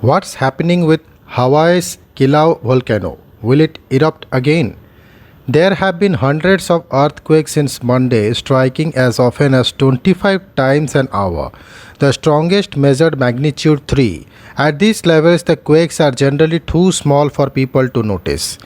What's happening with Hawaii's Kilau volcano? Will it erupt again? There have been hundreds of earthquakes since Monday, striking as often as 25 times an hour. The strongest measured magnitude 3. At these levels, the quakes are generally too small for people to notice.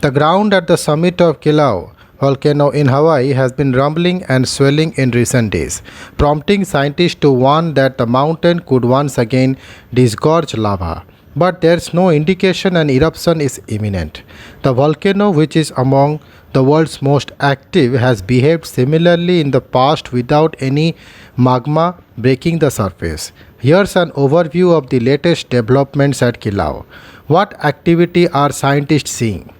The ground at the summit of Kilau volcano in Hawaii has been rumbling and swelling in recent days, prompting scientists to warn that the mountain could once again disgorge lava. But there's no indication an eruption is imminent. The volcano, which is among the world's most active, has behaved similarly in the past without any magma breaking the surface. Here's an overview of the latest developments at Kilau. What activity are scientists seeing?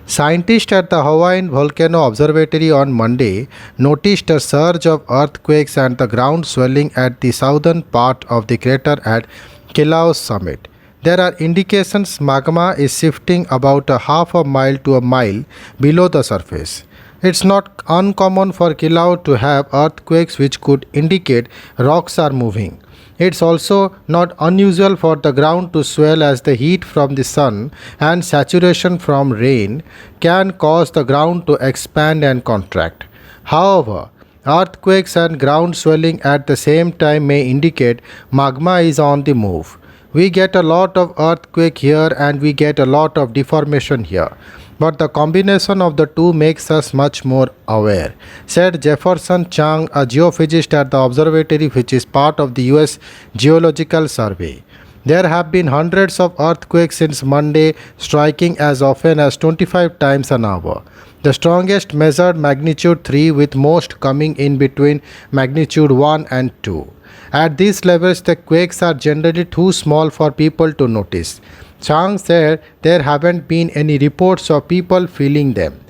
Scientists at the Hawaiian Volcano Observatory on Monday noticed a surge of earthquakes and the ground swelling at the southern part of the crater at Kilau's summit. There are indications magma is shifting about a half a mile to a mile below the surface. It's not uncommon for Kilau to have earthquakes which could indicate rocks are moving. It's also not unusual for the ground to swell as the heat from the sun and saturation from rain can cause the ground to expand and contract. However, earthquakes and ground swelling at the same time may indicate magma is on the move. We get a lot of earthquake here and we get a lot of deformation here. But the combination of the two makes us much more aware, said Jefferson Chang, a geophysicist at the observatory which is part of the US Geological Survey. There have been hundreds of earthquakes since Monday, striking as often as 25 times an hour. The strongest measured magnitude 3, with most coming in between magnitude 1 and 2. At these levels, the quakes are generally too small for people to notice. Chang said there haven't been any reports of people feeling them.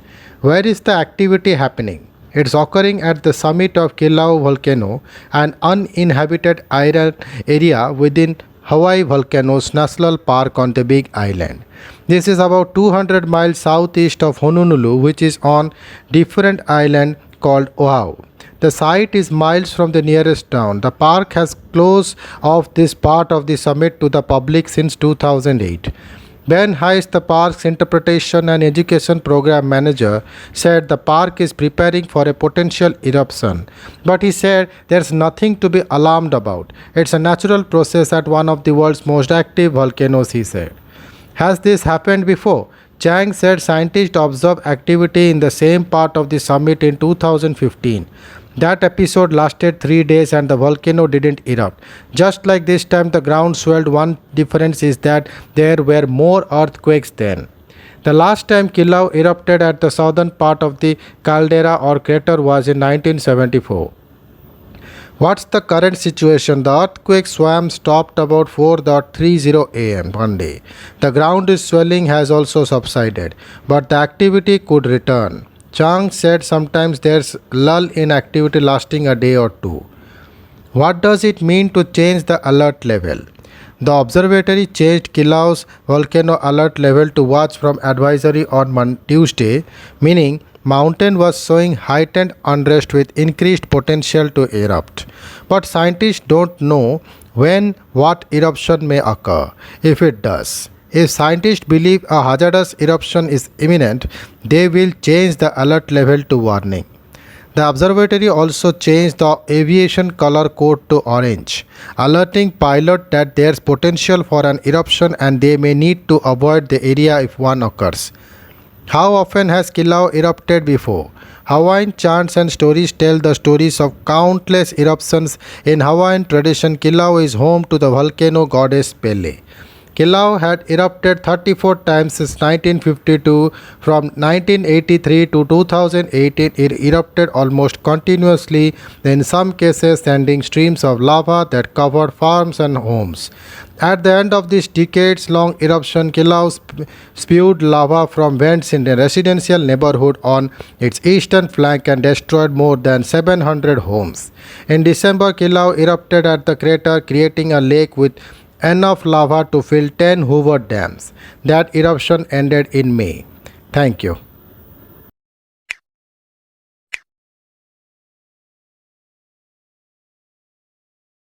Where is the activity happening? It's occurring at the summit of Kilau volcano, an uninhabited island area within Hawaii Volcanoes National Park on the Big Island. This is about 200 miles southeast of Honolulu, which is on different island called Oahu. The site is miles from the nearest town. The park has closed off this part of the summit to the public since 2008. Ben Heiss, the park's interpretation and education program manager, said the park is preparing for a potential eruption. But he said there's nothing to be alarmed about. It's a natural process at one of the world's most active volcanoes, he said. Has this happened before? Chang said scientists observed activity in the same part of the summit in 2015. That episode lasted 3 days and the volcano didn't erupt. Just like this time the ground swelled, one difference is that there were more earthquakes then. The last time Kilau erupted at the southern part of the caldera or crater was in 1974. What's the current situation? The earthquake swarm stopped about 4:30 am Monday. The ground is swelling has also subsided, but the activity could return. Chang said sometimes there's lull in activity lasting a day or two. What does it mean to change the alert level? The observatory changed Kilau's volcano alert level to watch from advisory on Tuesday, meaning mountain was showing heightened unrest with increased potential to erupt. But scientists don't know when what eruption may occur, if it does. If scientists believe a hazardous eruption is imminent, they will change the alert level to warning. The observatory also changed the aviation color code to orange, alerting pilots that there's potential for an eruption and they may need to avoid the area if one occurs. How often has Kilau erupted before? Hawaiian chants and stories tell the stories of countless eruptions. In Hawaiian tradition, Kilau is home to the volcano goddess Pele. Kilau had erupted 34 times since 1952. From 1983 to 2018, it erupted almost continuously, in some cases sending streams of lava that covered farms and homes. At the end of this decades-long eruption, Kilau spewed lava from vents in a residential neighborhood on its eastern flank and destroyed more than 700 homes. In December, Kilau erupted at the crater, creating a lake with enough lava to fill 10 Hoover dams. That eruption ended in May. Thank you.